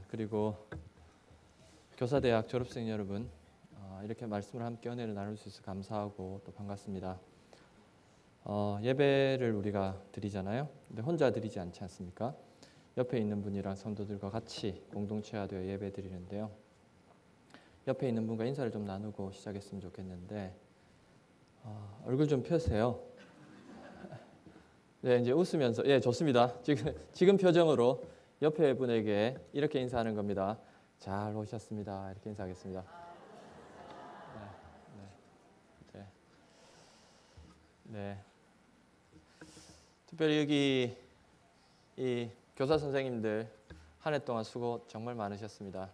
그리고 교사대학 졸업생 여러분, 이렇게 말씀을 함께 은혜를 나눌 수 있어서 감사하고 또 반갑습니다. 예배를 우리가 드리잖아요. 근데 혼자 드리지 않지 않습니까? 옆에 있는 분이랑 성도들과 같이 공동체화되어 예배 드리는데요. 옆에 있는 분과 인사를 좀 나누고 시작했으면 좋겠는데 얼굴 좀 펴세요. 네, 이제 웃으면서 좋습니다. 지금 표정으로 옆에 분에게 이렇게 인사하는 겁니다. 잘 오셨습니다. 이렇게 인사하겠습니다. 네. 특별히 여기 이 교사 선생님들 한 해 동안 수고 정말 많으셨습니다.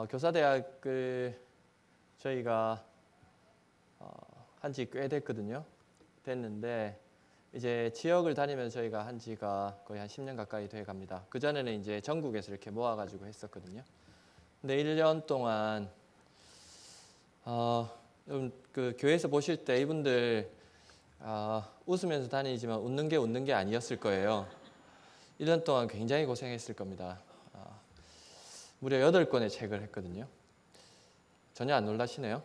교사대학을 저희가 한 지 꽤 됐는데 이제 지역을 다니면서 저희가 한 지가 거의 한 10년 가까이 돼 갑니다. 그전에는 이제 전국에서 이렇게 모아가지고 했었거든요. 근데 1년 동안 그 교회에서 보실 때 이분들 웃으면서 다니지만 웃는 게 아니었을 거예요. 1년 동안 굉장히 고생했을 겁니다. 무려 8권의 책을 했거든요. 전혀 안 놀라시네요.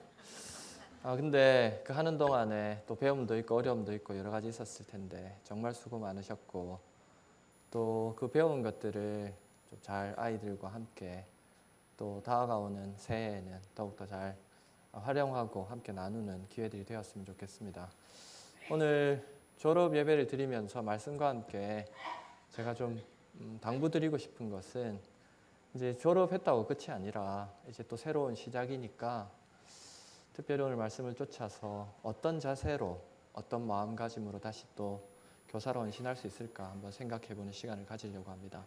근데 그 하는 동안에 또 배움도 있고 어려움도 있고 여러 가지 있었을 텐데 정말 수고 많으셨고 또 그 배운 것들을 좀 잘 아이들과 함께 또 다가오는 새해에는 더욱더 잘 활용하고 함께 나누는 기회들이 되었으면 좋겠습니다. 오늘 졸업 예배를 드리면서 말씀과 함께 제가 좀 당부드리고 싶은 것은 이제 졸업했다고 끝이 아니라 이제 또 새로운 시작이니까 특별히 오늘 말씀을 쫓아서 어떤 자세로 어떤 마음가짐으로 다시 또 교사로 헌신할 수 있을까 한번 생각해보는 시간을 가지려고 합니다.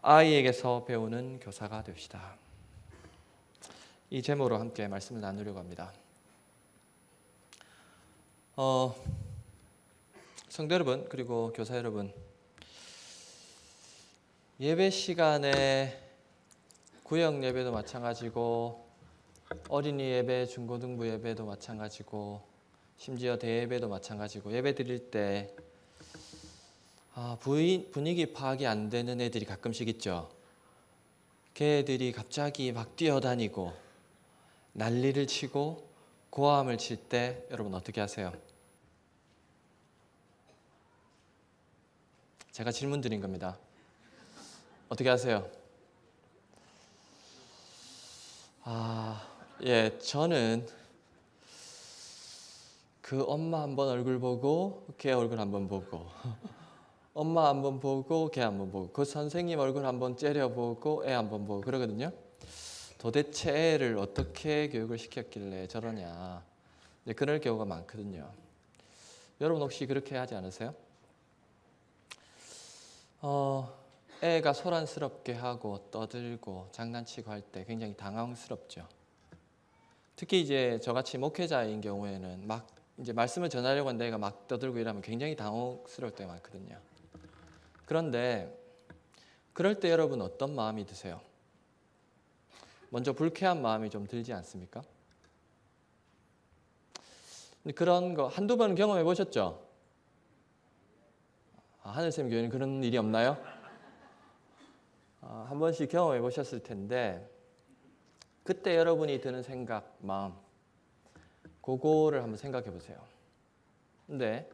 아이에게서 배우는 교사가 됩시다. 이 제목으로 함께 말씀을 나누려고 합니다. 성도 여러분 그리고 교사 여러분, 예배 시간에 구역 예배도 마찬가지고 어린이 예배, 중고등부 예배도 마찬가지고 심지어 대예배도 마찬가지고 예배 드릴 때 분위기 파악이 안 되는 애들이 가끔씩 있죠. 걔들이 갑자기 막 뛰어다니고 난리를 치고 고함을 칠 때 여러분 어떻게 하세요? 제가 질문 드린 겁니다. 어떻게 하세요? 저는 그 엄마 한번 얼굴 보고 걔 얼굴 한번 보고 엄마 한번 보고 걔 한번 보고 그 선생님 얼굴 한번 째려보고 애 한번 보고 그러거든요. 도대체 애를 어떻게 교육을 시켰길래 저러냐, 그럴 경우가 많거든요. 여러분 혹시 그렇게 하지 않으세요? 애가 소란스럽게 하고 떠들고 장난치고 할 때 굉장히 당황스럽죠. 특히 이제 저같이 목회자인 경우에는 막 이제 말씀을 전하려고 하는데 애가 막 떠들고 이러면 굉장히 당혹스러울 때가 많거든요. 그런데 그럴 때 여러분 어떤 마음이 드세요? 먼저 불쾌한 마음이 좀 들지 않습니까? 근데 그런 거 한두 번 경험해 보셨죠? 하늘샘 교회는 그런 일이 없나요? 한 번씩 경험해 보셨을 텐데 그때 여러분이 드는 생각, 마음 그거를 한번 생각해 보세요. 근데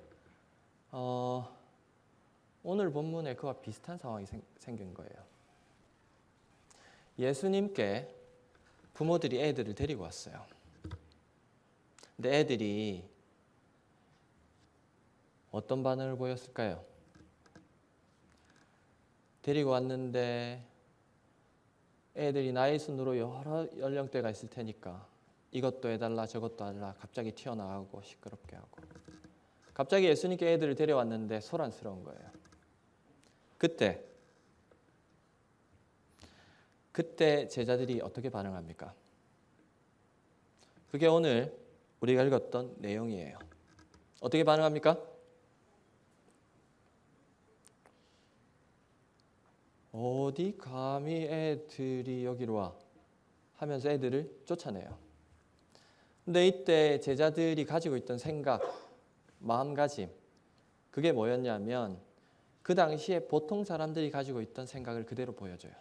오늘 본문에 그와 비슷한 상황이 생긴 거예요. 예수님께 부모들이 애들을 데리고 왔어요. 근데 애들이 어떤 반응을 보였을까요? 데리고 왔는데 애들이 나이 순으로 여러 연령대가 있을 테니까 이것도 해달라 저것도 해달라 갑자기 튀어나가고 시끄럽게 하고 갑자기 예수님께 애들을 데려왔는데 소란스러운 거예요. 그때 제자들이 어떻게 반응합니까? 그게 오늘 우리가 읽었던 내용이에요. 어떻게 반응합니까? 어디 감히 애들이 여기로 와 하면서 애들을 쫓아내요. 근데 이때 제자들이 가지고 있던 생각, 마음가짐 그게 뭐였냐면 그 당시에 보통 사람들이 가지고 있던 생각을 그대로 보여줘요.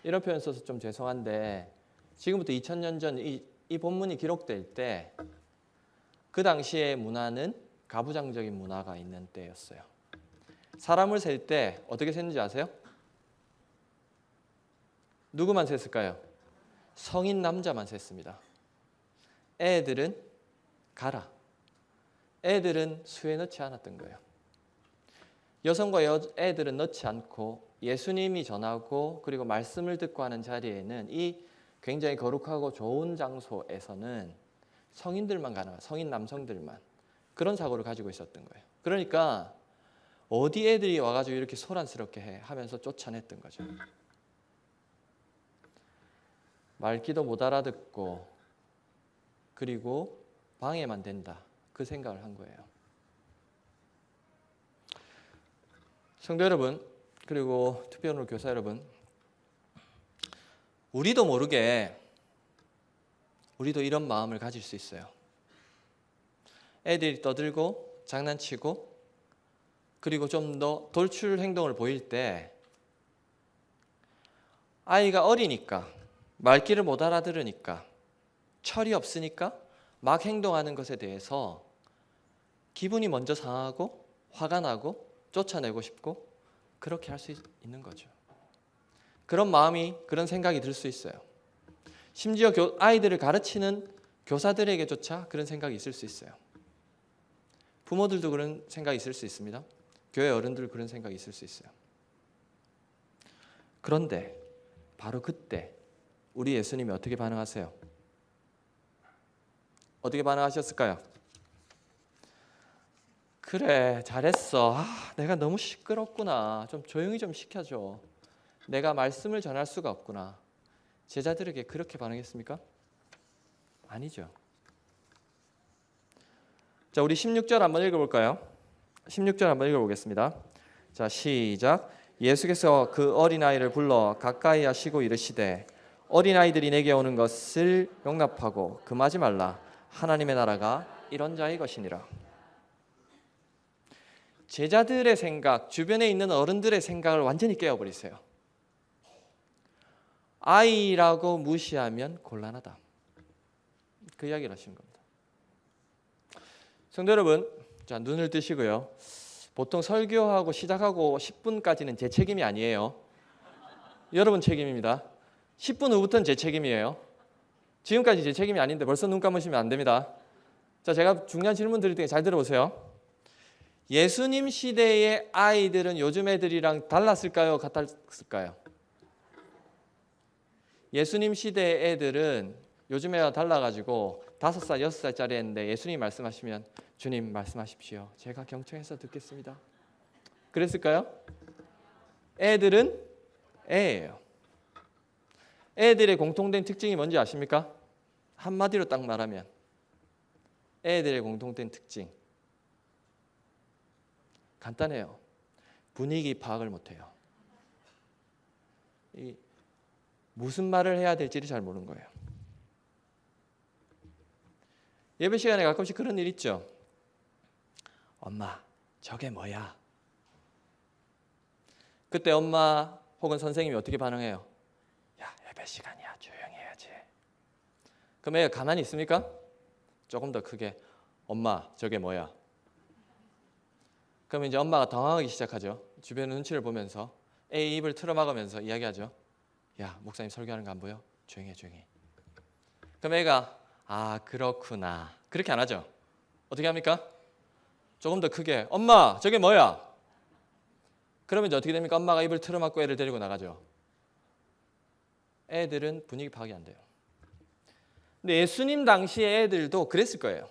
이런 표현 써서 좀 죄송한데 지금부터 2000년 전 이 본문이 기록될 때 그 당시의 문화는 가부장적인 문화가 있는 때였어요. 사람을 셀 때 어떻게 셌는지 아세요? 누구만 셌을까요? 성인 남자만 셌습니다. 애들은 가라. 애들은 수에 넣지 않았던 거예요. 여성과 애들은 넣지 않고 예수님이 전하고 그리고 말씀을 듣고 하는 자리에는 이 굉장히 거룩하고 좋은 장소에서는 성인들만 가능한, 성인 남성들만 그런 사고를 가지고 있었던 거예요. 그러니까 어디 애들이 와가지고 이렇게 소란스럽게 해 하면서 쫓아냈던 거죠. 말귀도 못 알아듣고 그리고 방해만 된다. 그 생각을 한 거예요. 성도 여러분, 그리고 특별히 교사 여러분, 우리도 모르게 우리도 이런 마음을 가질 수 있어요. 애들이 떠들고 장난치고 그리고 좀 더 돌출 행동을 보일 때 아이가 어리니까 말귀를 못 알아들으니까 철이 없으니까 막 행동하는 것에 대해서 기분이 먼저 상하고 화가 나고 쫓아내고 싶고 그렇게 할 수 있는 거죠. 그런 마음이 그런 생각이 들 수 있어요. 심지어 아이들을 가르치는 교사들에게조차 그런 생각이 있을 수 있어요. 부모들도 그런 생각이 있을 수 있습니다. 교회 어른들 그런 생각이 있을 수 있어요. 그런데 바로 그때 우리 예수님이 어떻게 반응하세요? 어떻게 반응하셨을까요? 그래, 잘했어. 내가 너무 시끄럽구나. 좀 조용히 좀 시켜줘. 내가 말씀을 전할 수가 없구나. 제자들에게 그렇게 반응했습니까? 아니죠. 자, 우리 16절 한번 읽어볼까요? 16절 한번 읽어보겠습니다. 자, 시작. 예수께서 그 어린아이를 불러 가까이 하시고 이르시되 어린아이들이 내게 오는 것을 용납하고 금하지 말라. 하나님의 나라가 이런 자의 것이니라. 제자들의 생각, 주변에 있는 어른들의 생각을 완전히 깨워버리세요. 아이라고 무시하면 곤란하다. 그 이야기를 하시는 겁니다. 성도 여러분, 자, 눈을 뜨시고요. 보통 설교하고 시작하고 10분까지는 제 책임이 아니에요. 여러분 책임입니다. 10분 후부터는 제 책임이에요. 지금까지 제 책임이 아닌데 벌써 눈 감으시면 안 됩니다. 자, 제가 중요한 질문 드릴 테니까 잘 들어보세요. 예수님 시대의 아이들은 요즘 애들이랑 달랐을까요? 같았을까요? 예수님 시대의 애들은 요즘 애와 달라가지고 5살, 6살짜리 애인데 예수님이 말씀하시면 주님 말씀하십시오. 제가 경청해서 듣겠습니다. 그랬을까요? 애들은 애예요. 애들의 공통된 특징이 뭔지 아십니까? 한마디로 딱 말하면 애들의 공통된 특징 간단해요. 분위기 파악을 못해요. 무슨 말을 해야 될지를 잘 모르는 거예요. 예배 시간에 가끔씩 그런 일 있죠. 엄마, 저게 뭐야? 그때 엄마 혹은 선생님이 어떻게 반응해요? 야, 예배 시간이야. 조용히 해야지. 그럼 애가 가만히 있습니까? 조금 더 크게 엄마, 저게 뭐야? 그러면 이제 엄마가 당황하기 시작하죠. 주변 눈치를 보면서 애 입을 틀어막으면서 이야기하죠. 야, 목사님 설교하는 거 안 보여? 조용히 해, 조용히 해. 그럼 애가 그렇구나. 그렇게 안 하죠. 어떻게 합니까? 조금 더 크게 엄마, 저게 뭐야? 그러면 이제 어떻게 됩니까? 엄마가 입을 틀어막고 애를 데리고 나가죠. 애들은 분위기 파악이 안 돼요. 근데 예수님 당시의 애들도 그랬을 거예요.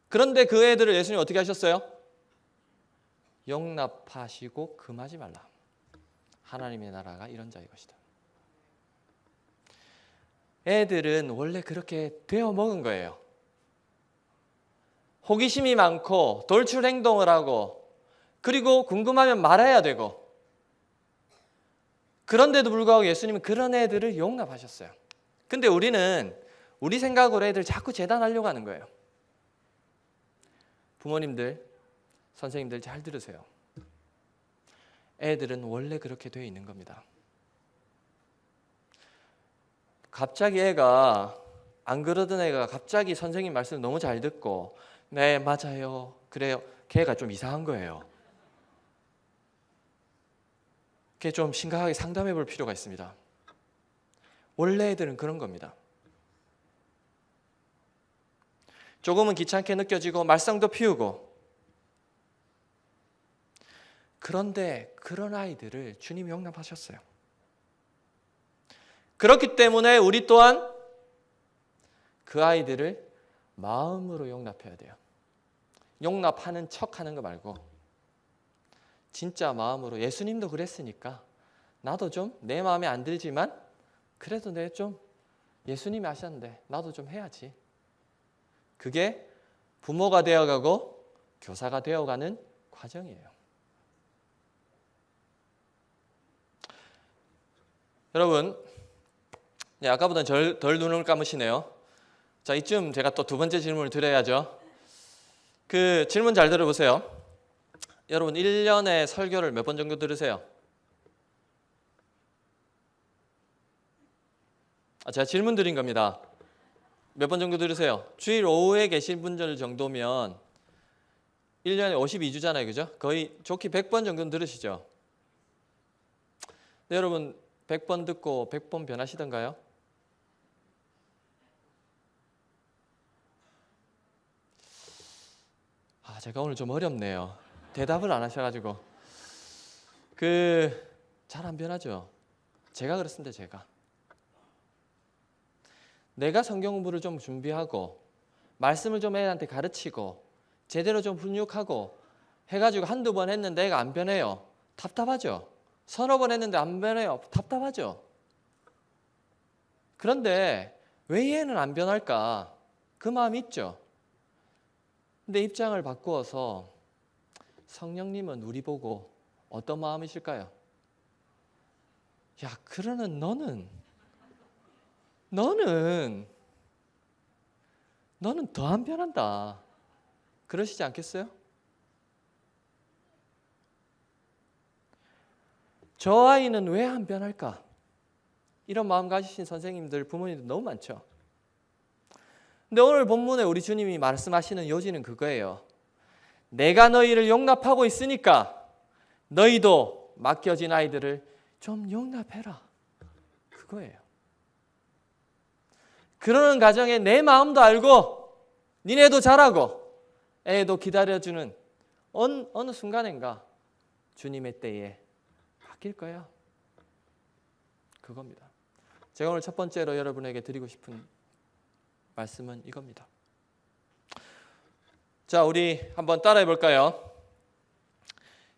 그런데 그 애들을 예수님 어떻게 하셨어요? 용납하시고 금하지 말라. 하나님의 나라가 이런 자의 것이다. 애들은 원래 그렇게 되어 먹은 거예요. 호기심이 많고 돌출 행동을 하고 그리고 궁금하면 말해야 되고 그런데도 불구하고 예수님은 그런 애들을 용납하셨어요. 근데 우리는 우리 생각으로 애들 자꾸 재단하려고 하는 거예요. 부모님들, 선생님들 잘 들으세요. 애들은 원래 그렇게 되어 있는 겁니다. 갑자기 애가 안 그러던 애가 갑자기 선생님 말씀을 너무 잘 듣고 네 맞아요 그래요, 걔가 좀 이상한 거예요. 걔 좀 심각하게 상담해 볼 필요가 있습니다. 원래 애들은 그런 겁니다. 조금은 귀찮게 느껴지고 말썽도 피우고, 그런데 그런 아이들을 주님이 용납하셨어요. 그렇기 때문에 우리 또한 그 아이들을 마음으로 용납해야 돼요. 용납하는 척하는 거 말고 진짜 마음으로. 예수님도 그랬으니까 나도 좀 내 마음에 안 들지만 그래도 내 좀 예수님이 하셨는데 나도 좀 해야지. 그게 부모가 되어가고 교사가 되어가는 과정이에요. 여러분, 아까보다는 덜 눈을 감으시네요. 자, 이쯤 제가 또 두 번째 질문을 드려야죠. 그 질문 잘 들어보세요. 여러분 1년에 설교를 몇 번 정도 들으세요? 제가 질문 드린 겁니다. 몇 번 정도 들으세요? 주일 오후에 계신 분들 정도면 1년에 52주잖아요. 그죠? 거의 좋게 100번 정도는 들으시죠? 네, 여러분 100번 듣고 100번 변하시던가요? 제가 오늘 좀 어렵네요. 대답을 안 하셔가지고. 잘 안 변하죠? 제가 그렇습니다. 내가 성경 공부를 좀 준비하고 말씀을 좀 애한테 가르치고 제대로 좀 훈육하고 해가지고 한두 번 했는데 애가 안 변해요. 답답하죠? 서너 번 했는데 안 변해요. 답답하죠? 그런데 왜 얘는 안 변할까? 그 마음이 있죠. 근데 입장을 바꾸어서 성령님은 우리 보고 어떤 마음이실까요? 야, 그러는 너는 더 안 변한다. 그러시지 않겠어요? 저 아이는 왜 안 변할까? 이런 마음 가지신 선생님들, 부모님들 너무 많죠. 근데 오늘 본문에 우리 주님이 말씀하시는 요지는 그거예요. 내가 너희를 용납하고 있으니까 너희도 맡겨진 아이들을 좀 용납해라. 그거예요. 그러는 과정에 내 마음도 알고 니네도 잘하고 애도 기다려주는 어느 순간인가 주님의 때에 바뀔 거야. 그겁니다. 제가 오늘 첫 번째로 여러분에게 드리고 싶은 말씀은 이겁니다. 자, 우리 한번 따라해 볼까요?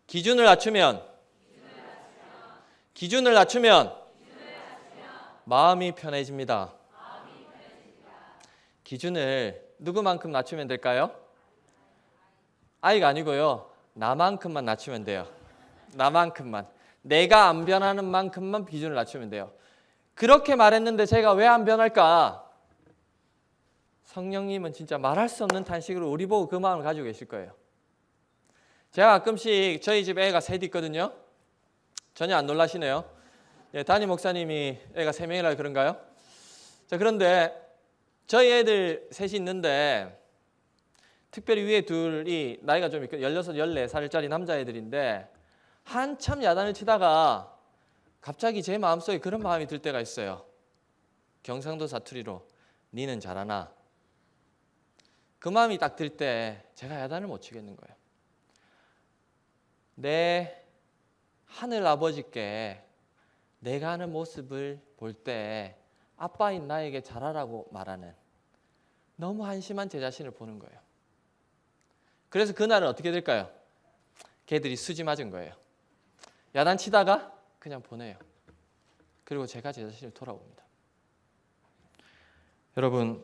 기준을 낮추면 마음이 편해집니다. 기준을 누구만큼 낮추면 될까요? 아이가 아니고요. 나만큼만 낮추면 돼요. 나만큼만. 내가 안 변하는 만큼만 기준을 낮추면 돼요. 그렇게 말했는데 제가 왜 안 변할까? 성령님은 진짜 말할 수 없는 탄식으로 우리 보고 그 마음을 가지고 계실 거예요. 제가 가끔씩 저희 집 애가 셋 있거든요. 전혀 안 놀라시네요. 담임 목사님이 애가 3명이라 그런가요? 자, 그런데 저희 애들 셋이 있는데 특별히 위에 둘이 나이가 좀 16, 14살짜리 남자애들인데 한참 야단을 치다가 갑자기 제 마음속에 그런 마음이 들 때가 있어요. 경상도 사투리로 니는 잘하나? 그 마음이 딱 들 때 제가 야단을 못 치겠는 거예요. 내 하늘 아버지께 내가 하는 모습을 볼 때 아빠인 나에게 잘하라고 말하는 너무 한심한 제 자신을 보는 거예요. 그래서 그날은 어떻게 될까요? 걔들이 수지 맞은 거예요. 야단치다가 그냥 보내요. 그리고 제가 제 자신을 돌아봅니다. 여러분,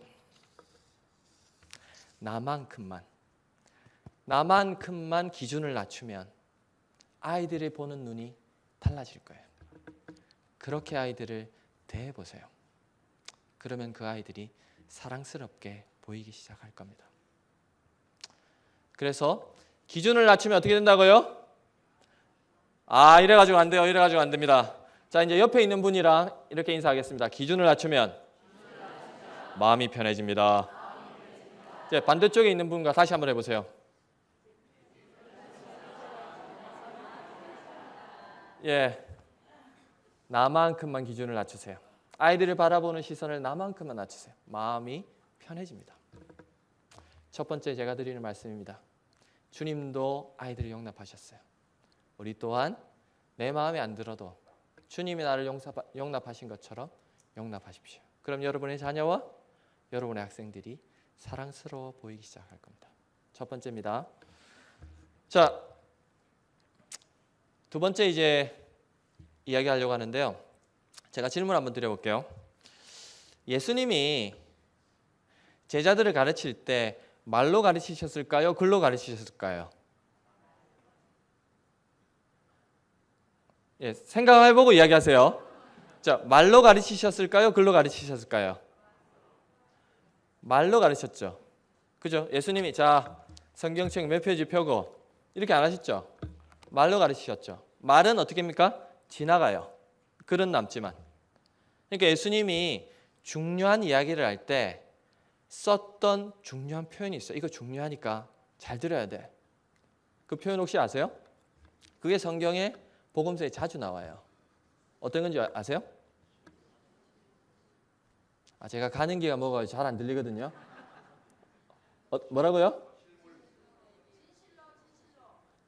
나만큼만 기준을 낮추면 아이들이 보는 눈이 달라질 거예요. 그렇게 아이들을 대해보세요. 그러면 그 아이들이 사랑스럽게 보이기 시작할 겁니다. 그래서 기준을 낮추면 어떻게 된다고요? 이래가지고 안 돼요. 이래가지고 안 됩니다. 자, 이제 옆에 있는 분이랑 이렇게 인사하겠습니다. 기준을 낮추면 마음이 편해집니다. 이제 반대쪽에 있는 분과 다시 한번 해보세요. 예, 나만큼만 기준을 낮추세요. 아이들을 바라보는 시선을 나만큼만 낮추세요. 마음이 편해집니다. 첫 번째 제가 드리는 말씀입니다. 주님도 아이들을 용납하셨어요. 우리 또한 내 마음에 안 들어도 주님이 나를 용납하신 것처럼 용납하십시오. 그럼 여러분의 자녀와 여러분의 학생들이 사랑스러워 보이기 시작할 겁니다. 첫 번째입니다. 자, 두 번째 이제 이야기하려고 하는데요. 제가 질문 한번 드려볼게요. 예수님이 제자들을 가르칠 때 말로 가르치셨을까요? 글로 가르치셨을까요? 예, 생각해보고 이야기하세요. 자, 말로 가르치셨을까요? 글로 가르치셨을까요? 말로 가르쳤죠. 그죠? 예수님이 자, 성경책 몇 페이지 펴고 이렇게 안 하셨죠? 말로 가르치셨죠. 말은 어떻게 합니까? 지나가요. 글은 남지만. 그러니까 예수님이 중요한 이야기를 할 때 썼던 중요한 표현이 있어요. 이거 중요하니까 잘 들어야 돼. 그 표현 혹시 아세요? 그게 성경에 복음서에 자주 나와요. 어떤 건지 아세요? 제가 가는 길가 뭐가 잘 안 들리거든요. 뭐라고요?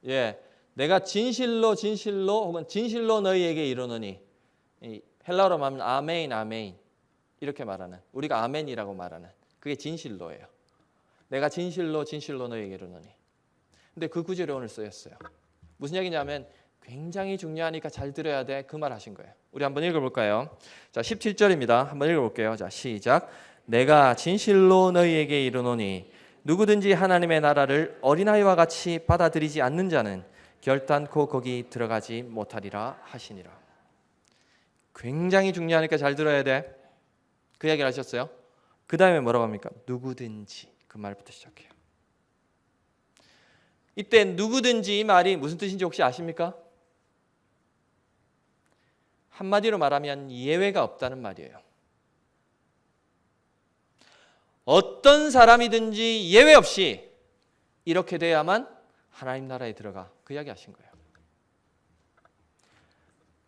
예, 내가 진실로 혹은 진실로 너희에게 이르노니, 헬라어로 말하면 아멘 아멘 이렇게 말하는, 우리가 아멘이라고 말하는 그게 진실로예요. 내가 진실로 너희에게 이르노니. 근데 그 구절이 오늘 쓰였어요. 무슨 얘기냐면 굉장히 중요하니까 잘 들어야 돼. 그 말 하신 거예요. 우리 한번 읽어볼까요? 자, 17절입니다. 한번 읽어볼게요. 자, 시작. 내가 진실로 너희에게 이르노니 누구든지 하나님의 나라를 어린아이와 같이 받아들이지 않는 자는 결단코 거기 들어가지 못하리라 하시니라. 굉장히 중요하니까 잘 들어야 돼. 그 이야기를 하셨어요. 그 다음에 뭐라고 합니까? 누구든지. 그 말부터 시작해요. 이때 누구든지 이 말이 무슨 뜻인지 혹시 아십니까? 한마디로 말하면 예외가 없다는 말이에요. 어떤 사람이든지 예외 없이 이렇게 돼야만 하나님 나라에 들어가. 그 이야기 하신 거예요.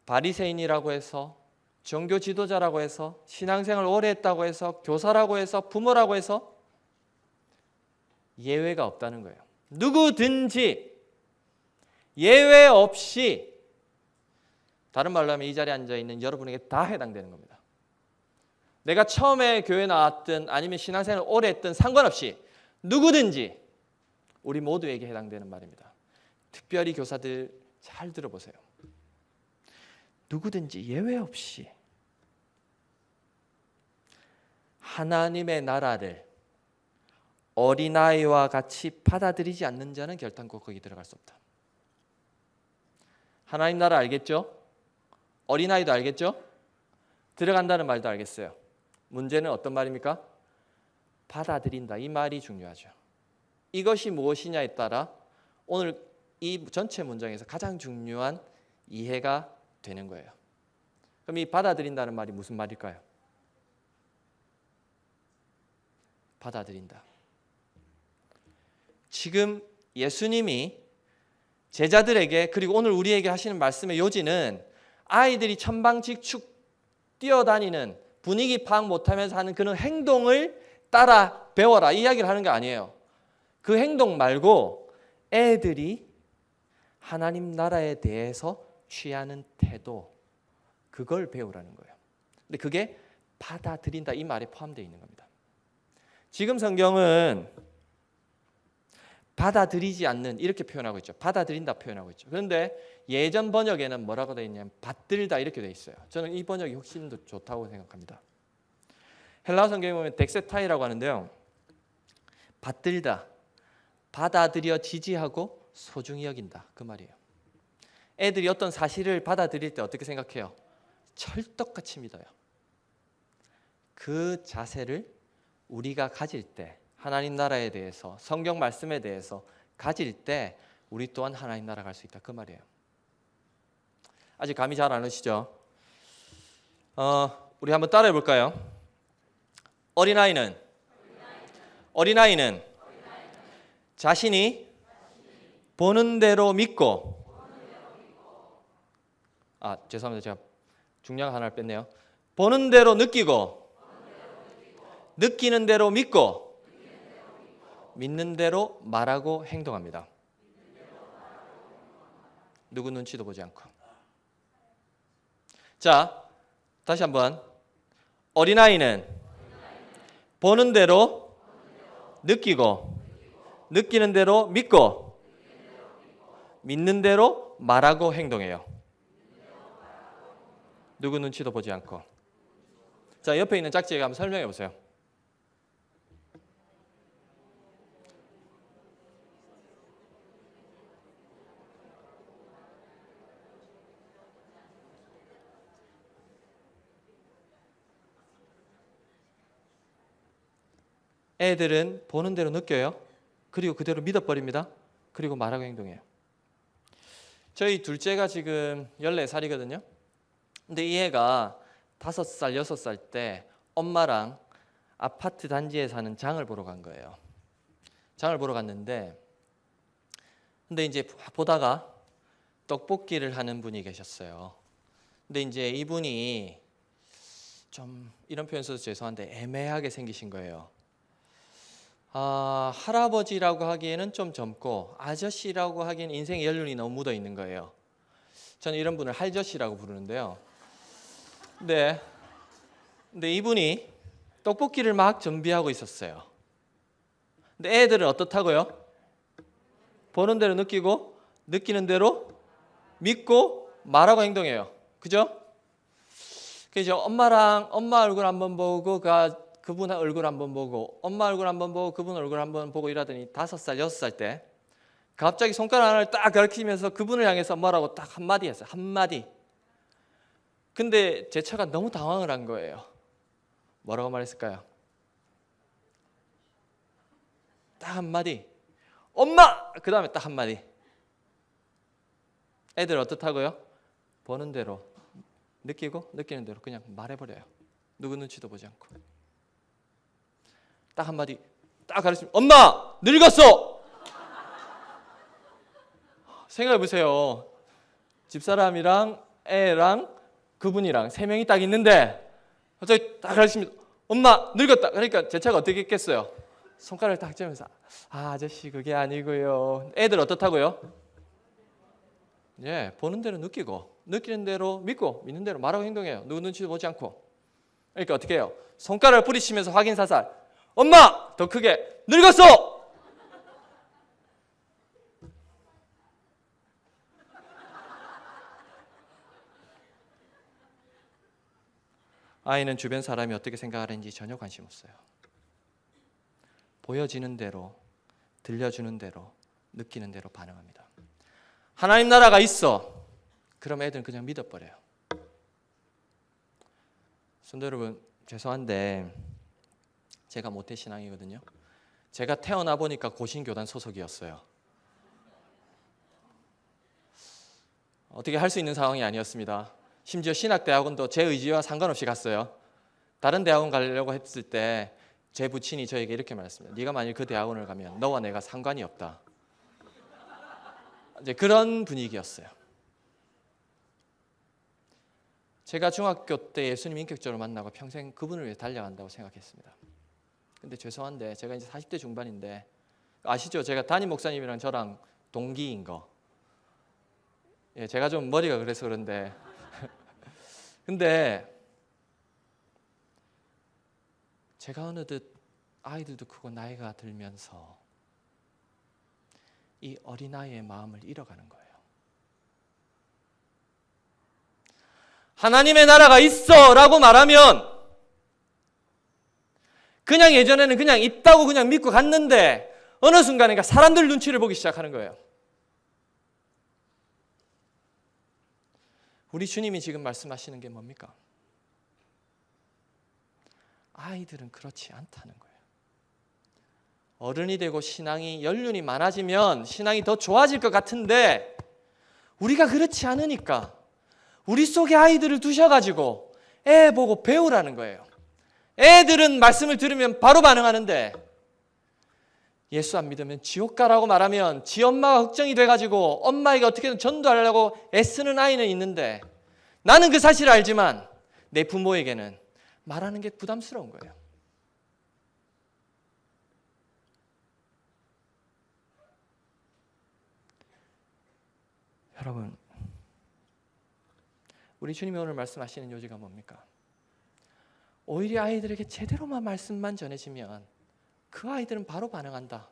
바리새인이라고 해서, 종교 지도자라고 해서, 신앙생활 오래 했다고 해서, 교사라고 해서, 부모라고 해서 예외가 없다는 거예요. 누구든지 예외 없이, 다른 말로 하면 이 자리에 앉아있는 여러분에게 다 해당되는 겁니다. 내가 처음에 교회 나왔든 아니면 신앙생활 오래 했든 상관없이 누구든지 우리 모두에게 해당되는 말입니다. 특별히 교사들 잘 들어보세요. 누구든지 예외 없이 하나님의 나라를 어린아이와 같이 받아들이지 않는 자는 결단코 거기 들어갈 수 없다. 하나님 나라 알겠죠? 어린아이도 알겠죠? 들어간다는 말도 알겠어요. 문제는 어떤 말입니까? 받아들인다. 이 말이 중요하죠. 이것이 무엇이냐에 따라 오늘 이 전체 문장에서 가장 중요한 이해가 되는 거예요. 그럼 이 받아들인다는 말이 무슨 말일까요? 받아들인다. 지금 예수님이 제자들에게, 그리고 오늘 우리에게 하시는 말씀의 요지는 아이들이 천방지축 뛰어다니는, 분위기 파악 못하면서 하는 그런 행동을 따라 배워라, 이 이야기를 하는 게 아니에요. 그 행동 말고 애들이 하나님 나라에 대해서 취하는 태도, 그걸 배우라는 거예요. 근데 그게 받아들인다, 이 말에 포함되어 있는 겁니다. 지금 성경은 받아들이지 않는, 이렇게 표현하고 있죠. 받아들인다 표현하고 있죠. 그런데 예전 번역에는 뭐라고 되어 있냐면 받들다 이렇게 되어 있어요. 저는 이 번역이 훨씬 더 좋다고 생각합니다. 헬라어 성경에 보면 덱세타이라고 하는데요. 받들다, 받아들여 지지하고 소중히 여긴다, 그 말이에요. 애들이 어떤 사실을 받아들일 때 어떻게 생각해요? 철떡같이 믿어요. 그 자세를 우리가 가질 때, 하나님 나라에 대해서, 성경 말씀에 대해서 가질 때 우리 또한 하나님 나라 갈 수 있다 그 말이에요. 아직 감이 잘 안 오시죠? 우리 한번 따라해 볼까요? 어린아이는 자신이 보는 대로 믿고, 죄송합니다. 제가 중요한 하나를 뺐네요. 보는 대로 느끼고, 느끼는 대로 믿고, 믿는 대로 말하고 행동합니다. 누구 눈치도 보지 않고. 자, 다시 한번. 어린아이는 보는 대로 느끼고, 느끼는 대로 믿고, 믿는 대로 말하고 행동해요. 누구 눈치도 보지 않고. 자, 옆에 있는 짝지에게 한번 설명해 보세요. 애들은 보는 대로 느껴요. 그리고 그대로 믿어버립니다. 그리고 말하고 행동해요. 저희 둘째가 지금 14살이거든요. 근데 이 애가 5살, 6살 때 엄마랑 아파트 단지에 사는 장을 보러 간 거예요. 장을 보러 갔는데, 근데 이제 보다가 떡볶이를 하는 분이 계셨어요. 근데 이제 이분이 좀, 이런 표현 써서 죄송한데 애매하게 생기신 거예요. 할아버지라고 하기에는 좀 젊고 아저씨라고 하기에는 인생의 연륜이 너무 묻어 있는 거예요. 저는 이런 분을 할저씨라고 부르는데요. 근데 이분이 떡볶이를 막 준비하고 있었어요. 근데 애들은 어떻다고요? 보는 대로 느끼고, 느끼는 대로 믿고, 말하고 행동해요. 그죠? 그래서 엄마 얼굴 한번 보고 그분 얼굴 한번 보고, 엄마 얼굴 한번 보고, 그분 얼굴 한번 보고 이러더니 5살, 6살 때 갑자기 손가락 하나를 딱 가리키면서 그분을 향해서 뭐라고 딱 한마디 했어요. 한마디. 근데 제 차가 너무 당황을 한 거예요. 뭐라고 말했을까요? 딱 한마디. 엄마! 그 다음에 딱 한마디. 애들 어떻다고요? 보는 대로 느끼고, 느끼는 대로 그냥 말해버려요. 누구 눈치도 보지 않고. 딱 한마디 딱 가르치면 엄마! 늙었어! 생각해 보세요. 집사람이랑 애랑 그분이랑 3명이 딱 있는데 갑자기 딱 가르치면 엄마! 늙었다! 그러니까 제 차가 어떻게 했겠어요? 손가락을 딱 쥐면서 아저씨 그게 아니고요. 애들 어떻다고요? 예, 보는 대로 느끼고, 느끼는 대로 믿고, 믿는 대로 말하고 행동해요. 누구 눈치도 보지 않고. 그러니까 어떻게 해요? 손가락을 뿌리치면서 확인 사살. 엄마! 더 크게 늙었어! 아이는 주변 사람이 어떻게 생각하는지 전혀 관심 없어요. 보여지는 대로, 들려주는 대로, 느끼는 대로 반응합니다. 하나님 나라가 있어. 그럼 애들은 그냥 믿어버려요. 성도 여러분, 죄송한데 제가 모태신앙이거든요. 제가 태어나 보니까 고신교단 소속이었어요. 어떻게 할 수 있는 상황이 아니었습니다. 심지어 신학대학원도 제 의지와 상관없이 갔어요. 다른 대학원 가려고 했을 때 제 부친이 저에게 이렇게 말했습니다. 네가 만일 그 대학원을 가면 너와 내가 상관이 없다. 이제 그런 분위기였어요. 제가 중학교 때 예수님 인격적으로 만나고 평생 그분을 위해 달려간다고 생각했습니다. 근데 죄송한데 제가 이제 40대 중반인데 아시죠? 제가 담임 목사님이랑 저랑 동기인 거. 예, 제가 좀 머리가 그래서 그런데 근데 제가 어느덧 아이들도 크고 나이가 들면서 이 어린아이의 마음을 잃어가는 거예요. 하나님의 나라가 있어 라고 말하면 그냥 예전에는 그냥 있다고 그냥 믿고 갔는데 어느 순간인가 사람들 눈치를 보기 시작하는 거예요. 우리 주님이 지금 말씀하시는 게 뭡니까? 아이들은 그렇지 않다는 거예요. 어른이 되고 신앙이 연륜이 많아지면 신앙이 더 좋아질 것 같은데 우리가 그렇지 않으니까 우리 속에 아이들을 두셔가지고 애 보고 배우라는 거예요. 애들은 말씀을 들으면 바로 반응하는데 예수 안 믿으면 지옥 가라고 말하면 지 엄마가 걱정이 돼가지고 엄마에게 어떻게든 전도하려고 애쓰는 아이는 있는데 나는 그 사실을 알지만 내 부모에게는 말하는 게 부담스러운 거예요. 여러분, 우리 주님이 오늘 말씀하시는 요지가 뭡니까? 오히려 아이들에게 제대로만 말씀만 전해지면 그 아이들은 바로 반응한다.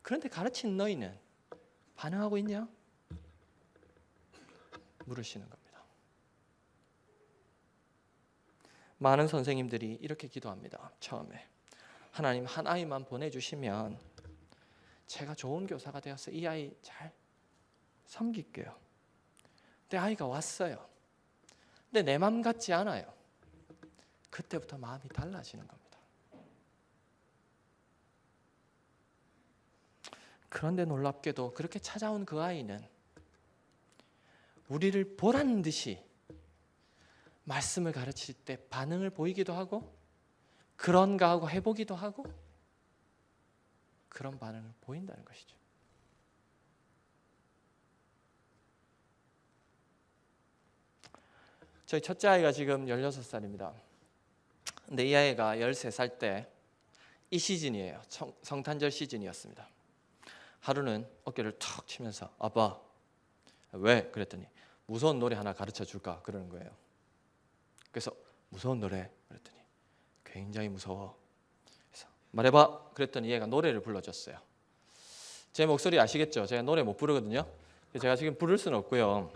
그런데 가르친 너희는 반응하고 있냐? 물으시는 겁니다. 많은 선생님들이 이렇게 기도합니다. 처음에 하나님 한 아이만 보내주시면 제가 좋은 교사가 되어서 이 아이 잘 섬길게요. 근데 아이가 왔어요. 근데 내 마음 같지 않아요. 그때부터 마음이 달라지는 겁니다. 그런데 놀랍게도 그렇게 찾아온 그 아이는 우리를 보란 듯이 말씀을 가르칠 때 반응을 보이기도 하고 그런가 하고 해보기도 하고 그런 반응을 보인다는 것이죠. 저희 첫째 아이가 지금 16살입니다. 근데 이 아이가 13살 때 이 시즌이에요. 성탄절 시즌이었습니다. 하루는 어깨를 툭 치면서 아빠 왜? 그랬더니 무서운 노래 하나 가르쳐 줄까? 그러는 거예요. 그래서 무서운 노래? 그랬더니 굉장히 무서워. 그래서 말해봐. 그랬더니 얘가 노래를 불러줬어요. 제 목소리 아시겠죠? 제가 노래 못 부르거든요. 제가 지금 부를 수는 없고요.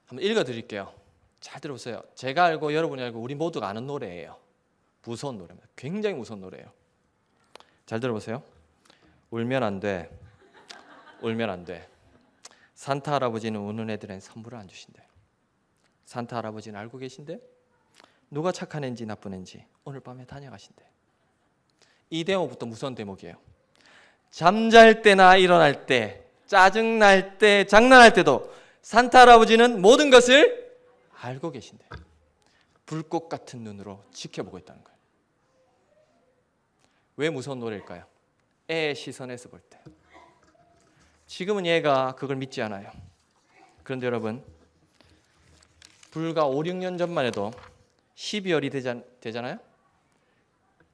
한번 읽어드릴게요. 잘 들어보세요. 제가 알고 여러분이 알고 우리 모두가 아는 노래예요. 무서운 노래입니다. 굉장히 무서운 노래예요. 잘 들어보세요. 울면 안 돼. 울면 안 돼. 산타 할아버지는 우는 애들은 선물을 안 주신대. 산타 할아버지는 알고 계신데 누가 착한 애인지 나쁜 애인지 오늘 밤에 다녀가신대. 이 대목부터 무서운 대목이에요. 잠잘 때나 일어날 때, 짜증날 때, 장난할 때도 산타 할아버지는 모든 것을 알고 계신대. 불꽃 같은 눈으로 지켜보고 있다는 거예요. 왜 무서운 노래일까요? 애의 시선에서 볼 때. 지금은 얘가 그걸 믿지 않아요. 그런데 여러분, 불과 5, 6년 전만 해도 12월이 되잖아요.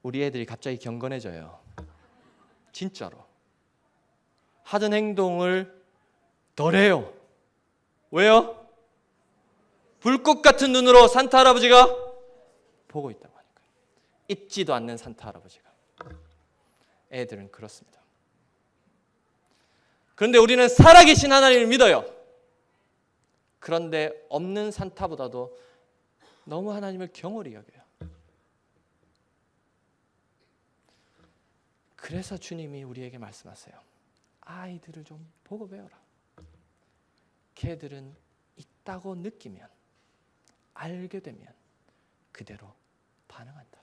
우리 애들이 갑자기 경건해져요. 진짜로. 하던 행동을 덜해요. 왜요? 불꽃 같은 눈으로 산타 할아버지가 보고 있다고 하니까. 잊지도 않는 산타 할아버지가. 애들은 그렇습니다. 그런데 우리는 살아계신 하나님을 믿어요. 그런데 없는 산타보다도 너무 하나님을 경홀히 여겨요. 그래서 주님이 우리에게 말씀하세요. 아이들을 좀 보고 배워라. 걔들은 있다고 느끼면, 알게 되면 그대로 반응한다.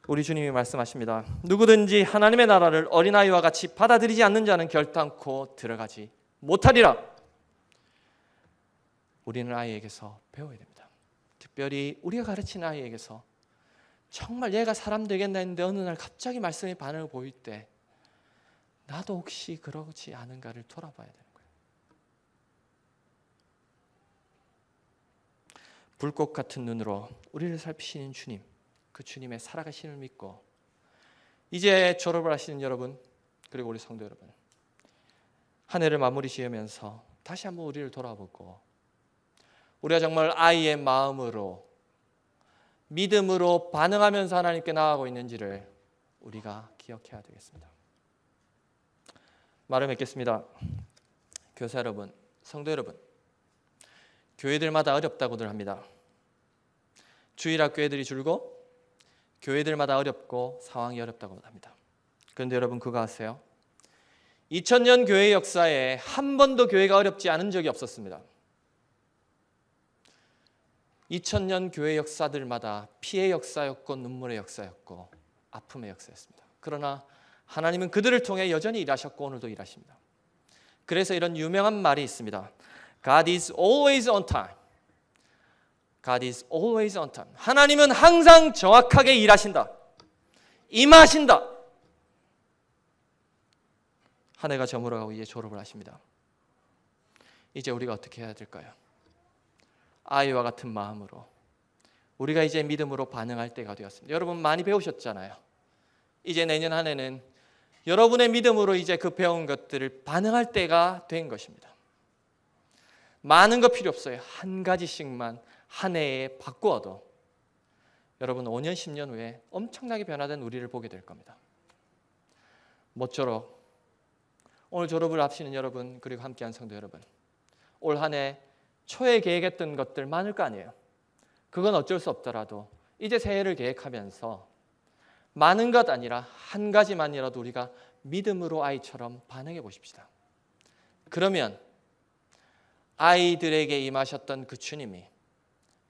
우리 주님이 말씀하십니다. 누구든지 하나님의 나라를 어린아이와 같이 받아들이지 않는 자는 결단코 들어가지 못하리라. 우리는 아이에게서 배워야 됩니다. 특별히 우리가 가르치는 아이에게서 정말 얘가 사람 되겠나 했는데 어느 날 갑자기 말씀의 반응을 보일 때 나도 혹시 그러지 않은가를 돌아봐야 되는 거예요. 불꽃 같은 눈으로 우리를 살피시는 주님, 그 주님의 살아가심을 믿고 이제 졸업을 하시는 여러분, 그리고 우리 성도 여러분, 한 해를 마무리 지으면서 다시 한번 우리를 돌아보고 우리가 정말 아이의 마음으로 믿음으로 반응하면서 하나님께 나아가고 있는지를 우리가 기억해야 되겠습니다. 말을 맺겠습니다. 교사 여러분, 성도 여러분, 교회들마다 어렵다고들 합니다. 주일학교 애들이 줄고 교회들마다 어렵고 상황이 어렵다고 합니다. 그런데 여러분 그거 아세요? 2000년 교회 역사에 한 번도 교회가 어렵지 않은 적이 없었습니다. 2000년 교회 역사들마다 피의 역사였고 눈물의 역사였고 아픔의 역사였습니다. 그러나 하나님은 그들을 통해 여전히 일하셨고 오늘도 일하십니다. 그래서 이런 유명한 말이 있습니다. God is always on time. God is always on time. 하나님은 항상 정확하게 일하신다. 임하신다. 한 해가 저물어가고 이제 졸업을 하십니다. 이제 우리가 어떻게 해야 될까요? 아이와 같은 마음으로 우리가 이제 믿음으로 반응할 때가 되었습니다. 여러분 많이 배우셨잖아요. 이제 내년 한 해는 여러분의 믿음으로 이제 그 배운 것들을 반응할 때가 된 것입니다. 많은 거 필요 없어요. 한 가지씩만 한 해에 바꾸어도 여러분 5년 10년 후에 엄청나게 변화된 우리를 보게 될 겁니다. 모쪼록 오늘 졸업을 앞시는 여러분 그리고 함께한 성도 여러분, 올 한 해 초에 계획했던 것들 많을 거 아니에요. 그건 어쩔 수 없더라도 이제 새해를 계획하면서 많은 것 아니라 한 가지만이라도 우리가 믿음으로 아이처럼 반응해 보십시다. 그러면 아이들에게 임하셨던 그 주님이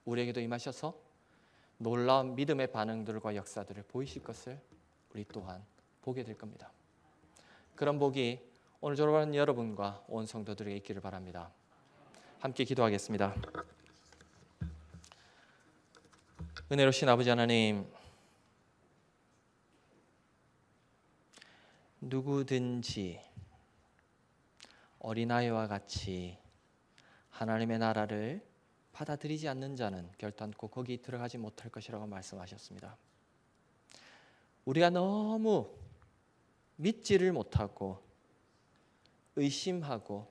우리에게도 임하셔서 놀라운 믿음의 반응들과 역사들을 보이실 것을 우리 또한 보게 될 겁니다. 그런 복이 오늘 졸업하는 여러분과 온 성도들에게 있기를 바랍니다. 함께 기도하겠습니다. 은혜로우신 아버지 하나님, 누구든지 어린아이와 같이 하나님의 나라를 받아들이지 않는 자는 결단코 거기 들어가지 못할 것이라고 말씀하셨습니다. 우리가 너무 믿지를 못하고 의심하고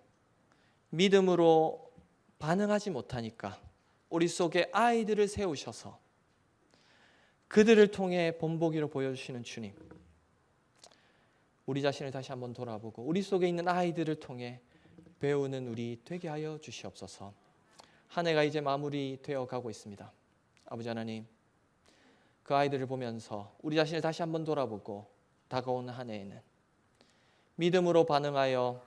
믿음으로 반응하지 못하니까 우리 속에 아이들을 세우셔서 그들을 통해 본보기로 보여주시는 주님, 우리 자신을 다시 한번 돌아보고 우리 속에 있는 아이들을 통해 배우는 우리 되게 하여 주시옵소서. 한 해가 이제 마무리되어 가고 있습니다. 아버지 하나님, 그 아이들을 보면서 우리 자신을 다시 한번 돌아보고 다가오는 한 해에는 믿음으로 반응하여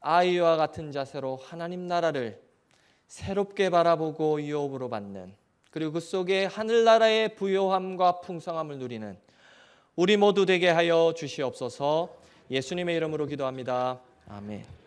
아이와 같은 자세로 하나님 나라를 새롭게 바라보고 유업으로 받는, 그리고 그 속에 하늘나라의 부요함과 풍성함을 누리는 우리 모두 되게 하여 주시옵소서. 예수님의 이름으로 기도합니다. 아멘.